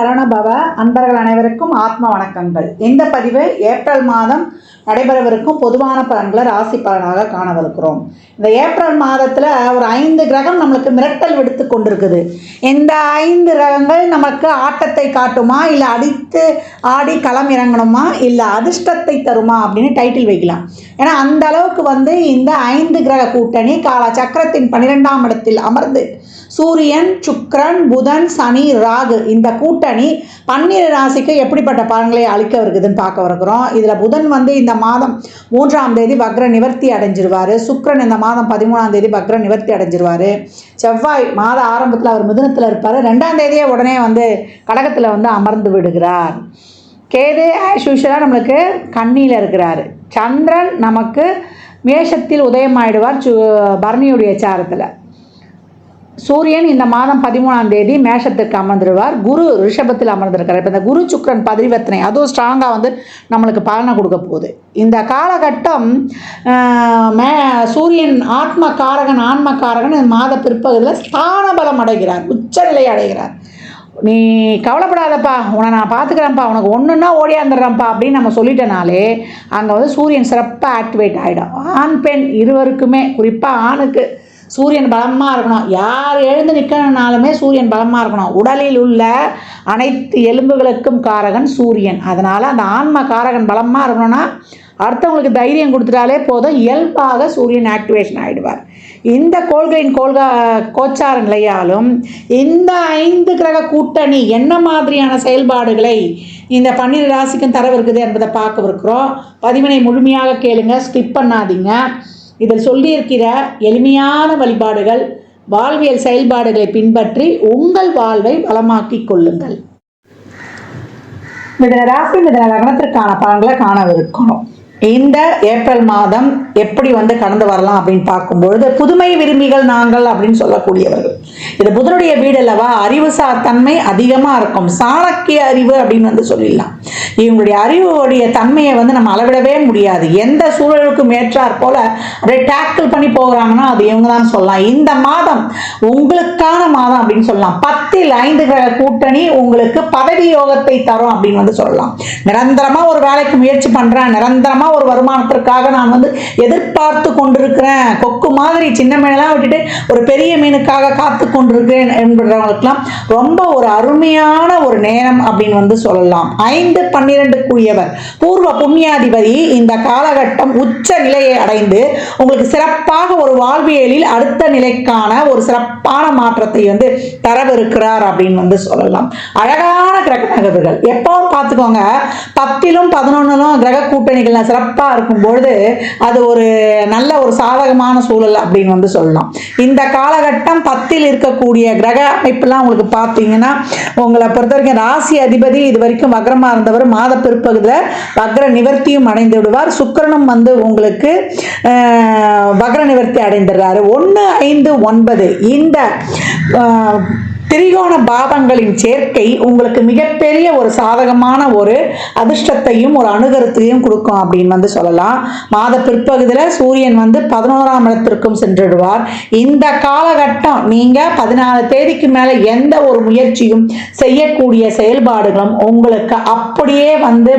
சரவணபவ அன்பர்கள் அனைவருக்கும் ஆத்ம வணக்கங்கள். இந்த பதிவு ஏப்ரல் மாதம் நடைபெறவிருக்கும் பொதுவான பலன்களை ராசி பலனாக காணவிருக்கிறோம். இந்த ஏப்ரல் மாதத்தில் ஒரு 5 கிரகம் நம்மளுக்கு மிரட்டல் விடுத்து கொண்டிருக்குது. இந்த 5 கிரகங்கள் நமக்கு ஆட்டத்தை காட்டுமா, இல்லை அடித்து ஆடி களம் இறங்கணுமா, இல்லை அதிர்ஷ்டத்தை தருமா அப்படின்னு டைட்டில் வைக்கலாம். ஏன்னா அந்த அளவுக்கு இந்த 5 கிரக கூட்டணி கால சக்கரத்தின் 12ஆம் இடத்தில் அமர்ந்து சூரியன், சுக்கிரன், புதன், சனி, ராகு இந்த கூட்டணி 12 ராசிக்கு எப்படிப்பட்ட பலன்களை அளிக்க இருக்குதுன்னு பார்க்க இருக்கிறோம். இதில் புதன் இந்த மாதம் 3ஆம் தேதி வக்ர நிவர்த்தி அடைஞ்சிருவார். சுக்கிரன் இந்த மாதம் 13ஆம் தேதி வக்ர நிவர்த்தி அடைஞ்சிருவார். செவ்வாய் மாத ஆரம்பத்தில் அவர் மிதுனத்தில் இருப்பார். 2ஆம் தேதியே உடனே கடகத்தில் அமர்ந்து விடுகிறார். கேது ஆஸ் யூஷுவலாக நம்மளுக்கு கன்னியில் இருக்கிறார். சந்திரன் நமக்கு மேஷத்தில் உதயமாயிடுவார் பரணியுடைய சாரத்தில். சூரியன் இந்த மாதம் 13ஆம் தேதி மேஷத்துக்கு அமர்ந்துடுவார். குரு ரிஷபத்தில் அமர்ந்திருக்கிறார். இப்போ இந்த குரு சுக்கிரன் பரிவர்த்தனை அதுவும் ஸ்ட்ராங்காக நம்மளுக்கு பலனை கொடுக்க போகுது. இந்த காலகட்டம் சூரியன் ஆன்ம காரகன் மாத பிற்பகுதியில் ஸ்தான பலம் அடைகிறார், உச்சநிலை அடைகிறார். நீ கவலைப்படாதப்பா, உன்னை நான் பார்த்துக்கிறேன்ப்பா, உனக்கு ஒன்றுன்னா ஓடியாந்துடுறேன்ப்பா அப்படின்னு நம்ம சொல்லிட்டனாலே அங்கே சூரியன் சிறப்பாக ஆக்டிவேட் ஆகிடும். ஆண் பெண் இருவருக்குமே, குறிப்பாக ஆணுக்கு சூரியன் பலமாக இருக்கணும். யார் எழுந்து நிற்கணுனாலுமே சூரியன் பலமாக இருக்கணும். உடலில் உள்ள அனைத்து எலும்புகளுக்கும் காரகன் சூரியன். அதனால் அந்த ஆன்ம காரகன் பலமாக இருக்கணும்னா அடுத்தவங்களுக்கு தைரியம் கொடுத்துட்டாலே போதும், இயல்பாக சூரியன் ஆக்டிவேஷன் ஆகிடுவார். இந்த கோள்களின் கோச்சார நிலையாலும் இந்த 5 கிரக கூட்டணி என்ன மாதிரியான செயல்பாடுகளை இந்த 12 ராசிக்கும் தரவிருக்குது என்பதை பார்க்கவிருக்கிறோம். பதிவினை முழுமையாக கேளுங்க, ஸ்கிப் பண்ணாதீங்க. இதில் சொல்லியிருக்கிற எளிமையான வழிபாடுகள், வாழ்வியல் செயல்பாடுகளை பின்பற்றி உங்கள் வாழ்வை வளமாக்கிக் கொள்ளுங்கள். மிதுன ராசி மிதுன லக்னத்திற்கான பலன்களை காணவிருக்கிறோம். இந்த ஏப்ரல் மாதம் எப்படி கடந்து வரலாம் அப்படின்னு பார்க்கும்பொழுது, புதுமை விரும்பிகள் நாங்கள் அப்படின்னு சொல்லக்கூடியவர்கள். இது புதனுடைய வீடு அல்லவா, அறிவுசார் தன்மை அதிகமாக இருக்கும். சாணக்கிய அறிவு அப்படின்னு சொல்லிடலாம். இவங்களுடைய அறிவுடைய தன்மையை நம்ம அளவிடவே முடியாது. எந்த சூழலுக்கும் ஏற்றாற் போல அப்படியே டேக்கிள் பண்ணி போகிறாங்கன்னா அது இவங்க தான் சொல்லலாம். இந்த மாதம் உங்களுக்கான மாதம் அப்படின்னு சொல்லலாம். 10ல் 5 கிரக கூட்டணி உங்களுக்கு பதவி யோகத்தை தரும் அப்படின்னு சொல்லலாம். நிரந்தரமா ஒரு வேலைக்கு முயற்சி பண்றேன், நிரந்தரமா ஒரு வருமானத்திற்காக நான் எதிர்பார்த்து கொண்டிருக்கிறேன், கொக்கு மாதிரி சின்ன மீனெல்லாம் விட்டுட்டு ஒரு பெரிய மீனுக்காக காத்து கொண்டிருக்கிறேன் என்பவர்களுக்கெல்லாம் ரொம்ப ஒரு அருமையான ஒரு நேரம் அப்படின்னு சொல்லலாம். 5-12 கூடியவர் பூர்வ புண்ணியாதிபதி இந்த காலகட்டம் உச்ச நிலையை அடைந்து உங்களுக்கு சிறப்பாக ஒரு வாழ்வியலில் அடுத்த நிலைக்கான ஒரு சிறப்பான மாற்றத்தை தரவிருக்கிறார் அப்படின்னு சொல்லலாம். அழகான கிரக நகர்வுகள் எப்பவும் பார்த்துக்கோங்க. 10லும் 11லும் கிரக கூட்டணிகள் சிறப்பாக இருக்கும்பொழுது அது ஒரு நல்ல ஒரு சாதகமான சூழல் அப்படின்னு சொல்லலாம். இந்த காலகட்டம் 10ல் இருக்கக்கூடிய கிரக அமைப்புலாம் உங்களுக்கு பார்த்தீங்கன்னா, உங்களை பொறுத்த வரைக்கும் ராசி அதிபதி இது வரைக்கும் வக்ரமாக இருந்தவர் மாத பிற்பகுதியில் வக்ர நிவர்த்தியும் அடைந்து விடுவார். சுக்கிரனும் உங்களுக்கு வக்ர நிவர்த்தி அடைந்துடுறாரு. 1, 5, 9 இந்த திரிகோண பாவங்களின் சேர்க்கை உங்களுக்கு மிகப்பெரிய ஒரு சாதகமான ஒரு அதிர்ஷ்டத்தையும் ஒரு அனுகரத்தையும் கொடுக்கும் அப்படின்னு சொல்லலாம். மாத பிற்பகுதியில் சூரியன் 11ஆம் இடத்திற்கும் சென்றுடுவார். இந்த காலகட்டம் நீங்க 14 தேதிக்கு மேல எந்த ஒரு முயற்சியும் செய்யக்கூடிய செயல்பாடுகளும் உங்களுக்கு அப்படியே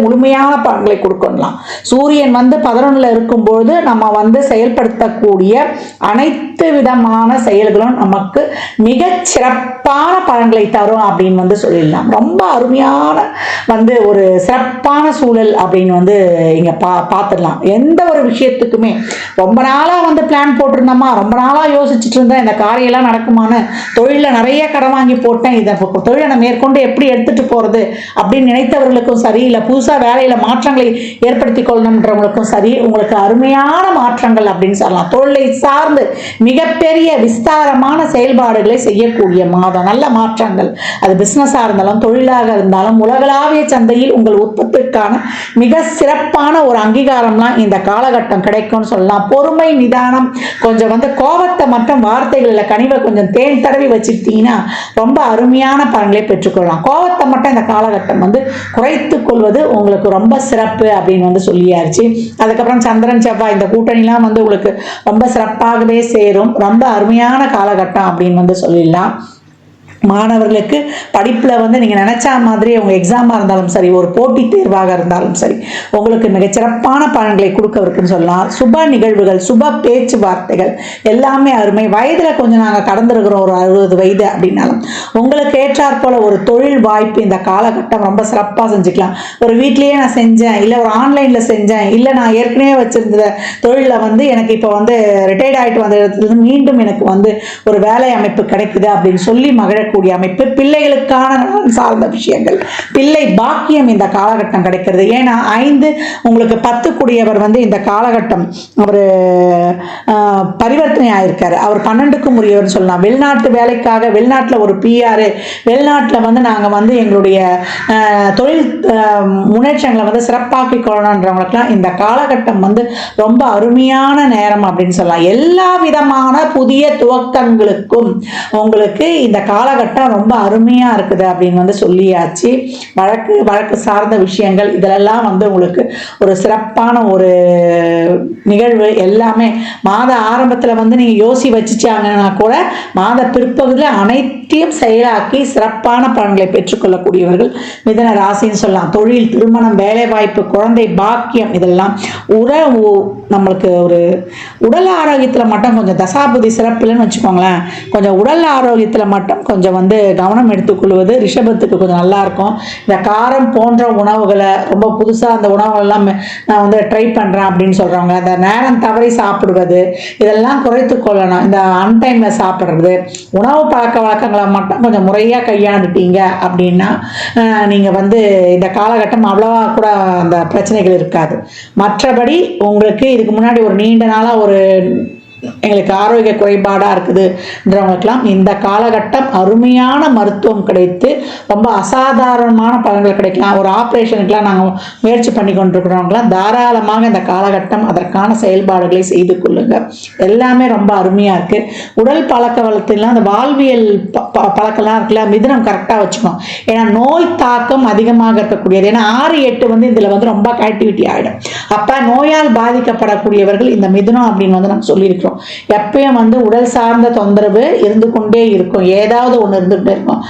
முழுமையான பலன்களை கொடுக்கலாம். சூரியன் 11ல் இருக்கும்போது நம்ம செயல்படுத்தக்கூடிய அனைத்து விதமான செயல்களும் நமக்கு மிகச் சிறப்பான பலன்களை தரும் அப்படின்னு சொல்லிடலாம். ரொம்ப அருமையான ஒரு சிறப்பான சூழல் அப்படின்னு இங்க பார்த்துடலாம். எந்த ஒரு விஷயத்துக்குமே ரொம்ப நாளா பிளான் போட்டிருந்தோமா, ரொம்ப நாளா யோசிச்சுட்டு இருந்தேன் இந்த காரியெல்லாம் நடக்குமான்னு, தொழில நிறைய கடன் வாங்கி போட்டேன், இதை தொழிலை நான் மேற்கொண்டு எப்படி எடுத்துட்டு போறது அப்படின்னு நினைத்தவர்களுக்கும் சரி, இல்லை புதுசா வேலையில மாற்றங்களை ஏற்படுத்தி கொள்ளணும்ன்றவங்களுக்கும் சரி, உங்களுக்கு அருமையான மாற்றங்கள் அப்படின்னு சொல்லலாம். தொழிலை சார்ந்து மிகப்பெரிய விஸ்தாரமான செயல்பாடுகளை செய்யக்கூடிய மாதம். நல்ல மாற்றங்கள், அது பிசினஸா இருந்தாலும் தொழிலாக இருந்தாலும் உலகளாவிய சந்தையில் உங்கள் உற்பத்திற்கான மிக சிறப்பான ஒரு அங்கீகாரம்லாம் இந்த காலகட்டம் கிடைக்கும்னு சொல்லலாம். பொறுமை, நிதானம், கொஞ்சம் கோபத்தை மற்றும் வார்த்தைகளில் கனிவை கொஞ்சம் தேன் தடவி வச்சுக்கிட்டீங்கன்னா ரொம்ப அருமையான பலன்களை பெற்றுக்கொள்ளலாம். கோபத்தை மட்டும் இந்த காலகட்டம் குறைத்துக் கொள்வது உங்களுக்கு ரொம்ப சிறப்பு அப்படின்னு சொல்லியாச்சு. அதுக்கப்புறம் சந்திரன் செவ்வாய் இந்த கூட்டணிலாம் உங்களுக்கு ரொம்ப சிறப்பாகவே சேரும். ரொம்ப அருமையான காலகட்டம் அப்படின்னு சொல்லிடலாம். மாணவர்களுக்கு படிப்பில் வந்து நீங்கள் நினச்சா மாதிரி உங்கள் எக்ஸாமாக இருந்தாலும் சரி, ஒரு போட்டித் தேர்வாக இருந்தாலும் சரி, உங்களுக்கு மிகச்சிறப்பான பலன்களை கொடுக்கவிருக்குன்னு சொல்லலாம். சுப நிகழ்வுகள், சுப பேச்சுவார்த்தைகள் எல்லாமே அருமை. வயதில் கொஞ்சம் நாங்கள் கடந்திருக்கிறோம், ஒரு 60 வயது அப்படின்னாலும் உங்களுக்கு ஏற்றாற்போல் ஒரு தொழில் வாய்ப்பு இந்த காலகட்டம் ரொம்ப சிறப்பாக செஞ்சுக்கலாம். ஒரு வீட்லேயே நான் செஞ்சேன், இல்லை ஒரு ஆன்லைனில் செஞ்சேன், இல்லை நான் ஏற்கனவே வச்சுருந்த தொழிலில் வந்து எனக்கு இப்போ வந்து ரிட்டையர்ட் ஆகிட்டு வந்த இடத்துல மீண்டும் எனக்கு வந்து ஒரு வேலை அமைப்பு கிடைக்குது அப்படின்னு சொல்லி மகிழக்கூடிய அமைப்பு. பிள்ளைகளுக்கான நலன் சார்ந்த விஷயங்கள், பிள்ளை பாக்கியம் இந்த காலகட்டம் கிடைக்கிறது. ஏன்னா 5 உங்களுக்கு 10 கூடியவர் வந்து இந்த காலகட்டம் அவர் பரிவர்த்தனை ஆயிருக்காரு. அவர் 12க்கும் உரியவர் சொல்லலாம். வெளிநாட்டு வேலைக்காக வெளிநாட்டில் ஒரு பிஆர், வெளிநாட்டில் வந்து நாங்கள் வந்து எங்களுடைய தொழில் முன்னேற்றங்களை வந்து சிறப்பாக்கி கொள்ளணுன்றவங்களுக்குலாம் இந்த காலகட்டம் வந்து ரொம்ப அருமையான நேரம் அப்படின்னு சொல்லலாம். எல்லா விதமான புதிய துவக்கங்களுக்கும் உங்களுக்கு இந்த காலகட்டம் ரொம்ப அருமையாக இருக்குது அப்படின்னு வந்து சொல்லியாச்சு. வழக்கு சார்ந்த விஷயங்கள் இதெல்லாம் வந்து உங்களுக்கு ஒரு சிறப்பான ஒரு நிகழ்வு. எல்லாமே மாத ஆரம்பத்தில் வந்து நீங்கள் யோசி வச்சுச்சாங்கன்னா கூட மாத பிற்பகுதியில் அனைத்தையும் செயலாக்கி சிறப்பான பலன்களை பெற்றுக்கொள்ளக்கூடியவர்கள் மிதுன ராசின்னு சொல்லலாம். தொழில், திருமணம், வேலைவாய்ப்பு, குழந்தை பாக்கியம் இதெல்லாம் நம்மளுக்கு ஒரு உடல் ஆரோக்கியத்தில் மட்டும் கொஞ்சம் தசாபுதி சிறப்புலன்னு வச்சுக்கோங்களேன். கொஞ்சம் உடல் ஆரோக்கியத்தில் மட்டும் கொஞ்சம் வந்து கவனம் எடுத்துக்கொள்வது ரிஷபத்துக்கு கொஞ்சம் நல்லாயிருக்கும். இந்த காரம் போன்ற உணவுகளை ரொம்ப புதுசாக அந்த உணவுகளெல்லாம் நான் வந்து ட்ரை பண்ணுறேன் அப்படின்னு சொல்கிறவங்க, அந்த நேரம் தவறி சாப்பிடுவது இதெல்லாம் குறைத்து கொள்ளணும். இந்த அன்டைமில் சாப்பிட்றது, உணவு பழக்க வழக்கங்களை மட்டும் கொஞ்சம் முறையாக கையாண்டுட்டீங்க அப்படின்னா நீங்கள் வந்து இந்த காலகட்டம் அவ்வளோவா கூட அந்த பிரச்சனைகள் இருக்காது. மற்றபடி உங்களுக்கு இதுக்கு முன்னாடி ஒரு நீண்ட நாளாக ஒரு எங்களுக்கு ஆரோக்கிய குறைபாடாக இருக்குதுன்றவங்களுக்கெல்லாம் இந்த காலகட்டம் அருமையான மருத்துவம் கிடைத்து ரொம்ப அசாதாரணமான பலன்கள் கிடைக்கலாம். ஒரு ஆப்ரேஷனுக்கெலாம் நாங்கள் முயற்சி பண்ணி கொண்டிருக்கிறவங்களாம் தாராளமாக இந்த காலகட்டம் அதற்கான செயல்பாடுகளை செய்து கொள்ளுங்கள். எல்லாமே ரொம்ப அருமையாக இருக்குது. உடல் பழக்க வளர்த்துலாம் அந்த வாழ்வியல் பழக்கம்லாம் இருக்குல்ல, மிதுனம் கரெக்டாக வச்சுக்கணும். ஏன்னா நோய் தாக்கம் அதிகமாக இருக்கக்கூடியது. ஏன்னா 6, 8 வந்து இதில் வந்து ரொம்ப ஆக்டிவிட்டி ஆகிடும். அப்போ நோயால் பாதிக்கப்படக்கூடியவர்கள் இந்த மிதுனம் அப்படின்னு வந்து நம்ம சொல்லியிருக்கிறோம். எப்பயும் வந்து உடல் சார்ந்த தொந்தரவு இருந்து கொண்டே இருக்கும். ஏதாவது ஒன்று இருந்துகிட்டே இருக்கும்.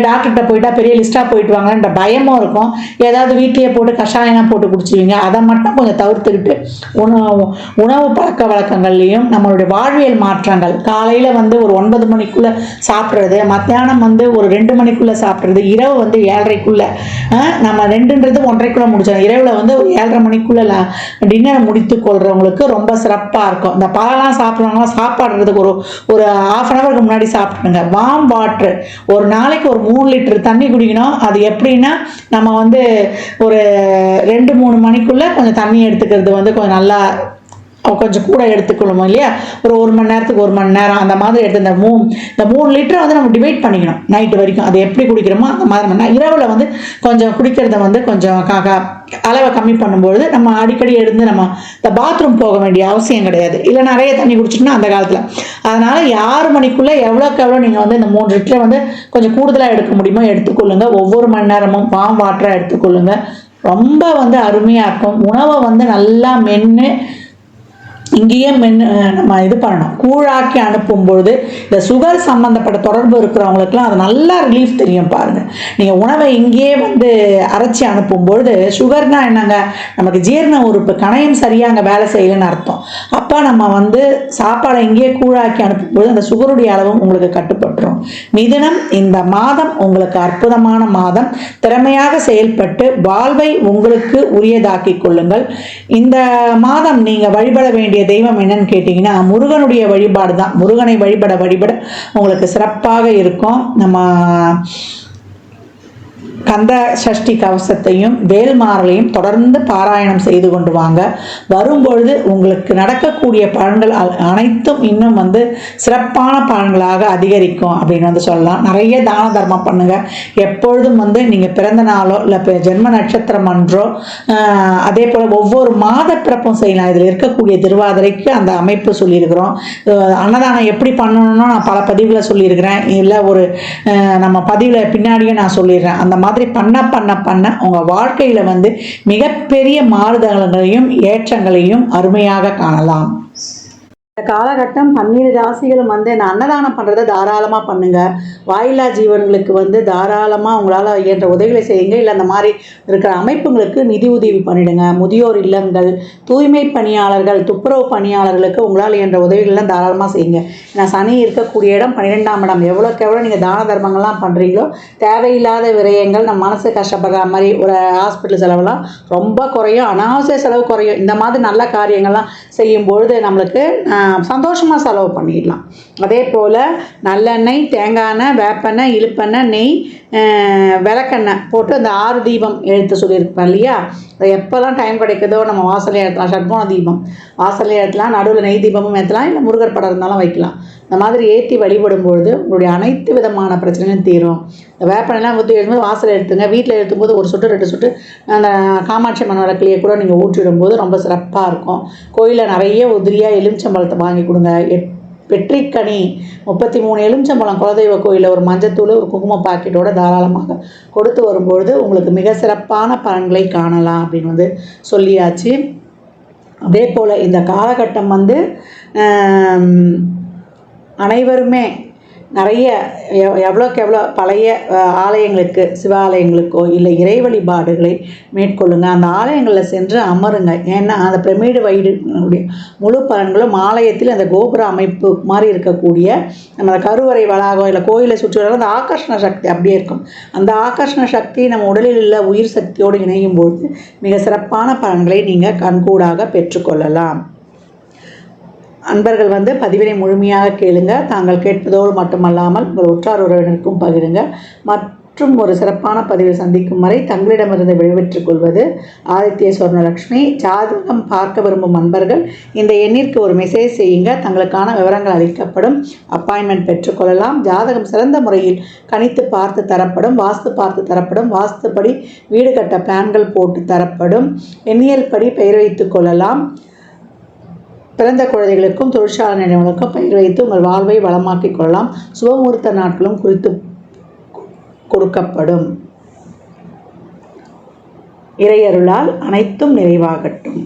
டாக்டர்கிட்ட போயிட்டா பெரிய லிஸ்டாக போயிட்டு வாங்கன்ற பயமும் இருக்கும். ஏதாவது வீட்லேயே போட்டு கஷாயம் போட்டு குடிச்சிருவீங்க. அதை மட்டும் கொஞ்சம் தவிர்த்துக்கிட்டு உணவு பழக்க வழக்கங்கள்லையும் நம்மளுடைய வாழ்வியல் மாற்றங்கள், காலையில் வந்து ஒரு 9 மணிக்குள்ளே சாப்பிட்றது, மத்தியானம் வந்து ஒரு 2 மணிக்குள்ளே சாப்பிட்றது, இரவு வந்து 7:30க்குள்ளே, நம்ம 2ன்றது 1:30க்குள்ளே முடிச்சிடும். இரவில் வந்து 7:30 மணிக்குள்ளே டின்னரை முடித்து கொள்றவங்களுக்கு ரொம்ப சிறப்பாக இருக்கும். இந்த பழம்லாம் சாப்பிட்றவங்க சாப்பாடுறதுக்கு ஒரு 1/2 hour முன்னாடி சாப்பிட்டுங்க. வார்ம் வாட்டர் ஒரு நாளைக்கு ஒரு 3 லிட்டர் தண்ணி குடிக்கணும். அது எப்படின்னா நம்ம வந்து ஒரு 2-3 மணிக்குள்ளே கொஞ்சம் தண்ணி எடுத்துக்கிறது வந்து கொஞ்சம் நல்லா கொஞ்சம் கூட எடுத்துக்கொள்ளுமோ இல்லையா, ஒரு 1 மணி நேரத்துக்கு 1 மணி நேரம் அந்த மாதிரி எடுத்து இந்த 3 லிட்டரை வந்து நம்ம டிவைட் பண்ணிக்கணும் நைட்டு வரைக்கும். அது எப்படி குடிக்கிறோமோ அந்த மாதிரி பண்ணால் இரவில் வந்து கொஞ்சம் குடிக்கிறத வந்து கொஞ்சம் அளவை கம்மி பண்ணும்பொழுது நம்ம அடிக்கடி எடுத்து நம்ம இந்த பாத்ரூம் போக வேண்டிய அவசியம் கிடையாது. இல்லை நிறைய தண்ணி குடிச்சிட்டோம்னா அந்த காலத்தில். அதனால் 6 மணிக்குள்ளே எவ்வளோக்கு எவ்வளோ நீங்கள் வந்து இந்த 3 லிட்டரை வந்து கொஞ்சம் கூடுதலாக எடுக்க முடியுமோ எடுத்துக்கொள்ளுங்க. ஒவ்வொரு மணி நேரமும் வார்ம் வாட்டராக எடுத்துக்கொள்ளுங்க. ரொம்ப வந்து அருமையாக இருக்கும். உணவை வந்து நல்லா மென்று இங்கேயே நம்ம இது பண்ணணும். கூழாக்கி அனுப்பும் பொழுது இந்த சுகர் சம்மந்தப்பட்ட தொடர்பு இருக்கிறவங்களுக்குலாம் அது நல்லா ரிலீஃப் தெரியும். பாருங்கள், நீங்கள் உணவை இங்கேயே வந்து அரைச்சி அனுப்பும்பொழுது, சுகர்னா என்னங்க, நமக்கு ஜீரண உறுப்பு கணையம் சரியாக அங்கே வேலை செய்யலைன்னு அர்த்தம். அப்போ நம்ம வந்து சாப்பாடை இங்கேயே கூழாக்கி அனுப்பும்போது அந்த சுகருடைய அளவும் உங்களுக்கு கட்டுப்பட்டுரும். மிதுனம் இந்த மாதம் உங்களுக்கு அற்புதமான மாதம். திறமையாக செயல்பட்டு வாழ்வை உங்களுக்கு உரியதாக்கி கொள்ளுங்கள். இந்த மாதம் நீங்கள் வழிபட வேண்டிய தெய்வம் என்னன்னு கேட்டீங்கன்னா முருகனுடைய வழிபாடு தான். முருகனை வழிபட உங்களுக்கு சிறப்பாக இருக்கும். நம்ம கந்த சஷ்டி கவசத்தையும் வேல்மாறலையும் தொடர்ந்து பாராயணம் செய்து கொண்டு வாங்க. வரும்பொழுது உங்களுக்கு நடக்கக்கூடிய பலன்கள் அனைத்தும் இன்னும் வந்து சிறப்பான பலன்களாக அதிகரிக்கும் அப்படின்னு வந்து சொல்லலாம். நிறைய தான தர்மம் பண்ணுங்க. எப்பொழுதும் வந்து நீங்கள் பிறந்த நாளோ இல்லை ஜென்ம நட்சத்திரம் அன்றோ அதே போல் ஒவ்வொரு மாத பிறப்பும் செய்யலாம். இதில் இருக்கக்கூடிய திருவாதிரைக்கு அந்த அமைப்பு சொல்லியிருக்கிறோம். அன்னதானம் எப்படி பண்ணணும்னு நான் பல பதிவில் சொல்லியிருக்கிறேன். இல்லை ஒரு நம்ம பதிவில் பின்னாடியே நான் சொல்லிடுறேன். அந்த மாதிரி பண்ண உங்க வாழ்க்கையில வந்து மிகப்பெரிய மாறுதல்களையும் ஏற்றங்களையும் அருமையாக காணலாம். இந்த காலகட்டம் 12 ராசிகளும் வந்து இந்த அன்னதானம் பண்ணுறதை தாராளமாக பண்ணுங்கள். வாயில்லா ஜீவன்களுக்கு வந்து தாராளமாக உங்களால் இயன்ற உதவிகளை செய்யுங்க. இல்லை அந்த மாதிரி இருக்கிற அமைப்புங்களுக்கு நிதி உதவி பண்ணிடுங்க. முதியோர் இல்லங்கள், தூய்மை பணியாளர்கள், துப்புரவு பணியாளர்களுக்கு உங்களால் இயன்ற உதவிகள்லாம் தாராளமாக செய்யுங்க. ஏன்னா சனி இருக்கக்கூடிய இடம் 12ஆம் இடம். எவ்வளோக்கு எவ்வளோ நீங்கள் தான தர்மங்கள்லாம் பண்ணுறீங்களோ தேவையில்லாத விரயங்கள், நம்ம மனசு கஷ்டப்படுற மாதிரி ஒரு ஹாஸ்பிட்டல் செலவெல்லாம் ரொம்ப குறையும், அனாவசிய செலவு குறையும். இந்த மாதிரி நல்ல காரியங்கள்லாம் செய்யும்பொழுது நம்மளுக்கு சந்தோஷமாக செலவு பண்ணிடலாம். அதே போல் நல்லெண்ணெய், தேங்காய் எண்ணெய், வேப்பெண்ணெய், இழுப்பெண்ணெய், நெய், விளக்கெண்ணெய் போட்டு அந்த 6 தீபம் எழுத்து சொல்லியிருப்பேன் இல்லையா, அதை எப்போல்லாம் டைம் கிடைக்குதோ நம்ம வாசலே ஏற்றலாம். ஷட்கோண தீபம் வாசலே ஏற்றலாம், நடுவில் நெய் தீபமும் ஏற்றலாம், இல்லை முருகர் படம் இருந்தாலும் வைக்கலாம். இந்த மாதிரி ஏற்றி வழிபடும்பொழுது உங்களுடைய அனைத்து விதமான பிரச்சனையும் தீரும். இந்த வேப்பெண்ணெய்லாம் ஊற்றி எழுதும்போது வாசல் எடுத்துங்க. வீட்டில் எழுத்தும்போது 1 சொட்டு 2 சொட்டு அந்த காமாட்சி அம்மன் விளக்குலையே கூட நீங்கள் ஊற்றிடும்போது ரொம்ப சிறப்பாக இருக்கும். கோயிலில் நிறைய உதிரியாக எலுமிச்சம்பழத்தை வாங்கி கொடுங்க. வெற்றிக்கனி 33 எலுமிச்சம்பழம் குலதெய்வ கோயிலில் ஒரு மஞ்சத்தூள், ஒரு குங்கும பாக்கெட்டோட தாராளமாக கொடுத்து வரும்பொழுது உங்களுக்கு மிக சிறப்பான பலன்களை காணலாம் அப்படின்னு வந்து சொல்லியாச்சு. அதே போல் இந்த காலகட்டம் வந்து அனைவருமே நிறைய எவ்வளோக்கு எவ்வளோ பழைய ஆலயங்களுக்கு, சிவாலயங்களுக்கோ இல்லை இறை வழிபாடுகளை மேற்கொள்ளுங்க. அந்த ஆலயங்களில் சென்று அமருங்க. ஏன்னா அந்த பிரமிடு வைடுடைய முழு பலன்களும் ஆலயத்தில் அந்த கோபுர அமைப்பு மாதிரி இருக்கக்கூடிய நம்ம கருவறை வளாகம் இல்லை கோயிலை சுற்றி வர அந்த ஆகர்ஷண சக்தி அப்படியே இருக்கும். அந்த ஆகர்ஷண சக்தி நம்ம உடலில் உள்ள உயிர் சக்தியோடு இணையும் பொழுது மிக சிறப்பான பலன்களை நீங்கள் கண்கூடாக பெற்றுக்கொள்ளலாம். அன்பர்கள் வந்து பதிவினை முழுமையாக கேளுங்க. தாங்கள் கேட்பதோடு மட்டுமல்லாமல் உங்கள் உற்றார் உறவினருக்கும் பகிருங்க. மற்றும் ஒரு சிறப்பான பதிவில் சந்திக்கும் வரை தங்களிடமிருந்து விடைபெற்றுக் கொள்வது ஆதித்ய சொர்ணலக்ஷ்மி. ஜாதகம் பார்க்க விரும்பும் அன்பர்கள் இந்த எண்ணிற்கு ஒரு மெசேஜ் செய்யுங்க. தங்களுக்கான விவரங்கள் அளிக்கப்படும். அப்பாயின்மெண்ட் பெற்றுக்கொள்ளலாம். ஜாதகம் சிறந்த முறையில் கணித்து பார்த்து தரப்படும். வாஸ்து பார்த்து தரப்படும். வாஸ்துப்படி வீடு கட்ட பிளான்கள் போட்டு தரப்படும். எண்ணியல் படி பெயர் வைத்துக் கொள்ளலாம். பிறந்த குழந்தைகளுக்கும் தொழிற்சாலை நிறுவனங்களுக்கும் பெயர் வைத்து உங்கள் வாழ்வை வளமாக்கிக் கொள்ளலாம். சுபமுகூர்த்த நாட்களும் குறித்து கொடுக்கப்படும். இறையருளால் அனைத்தும் நிறைவாகட்டும்.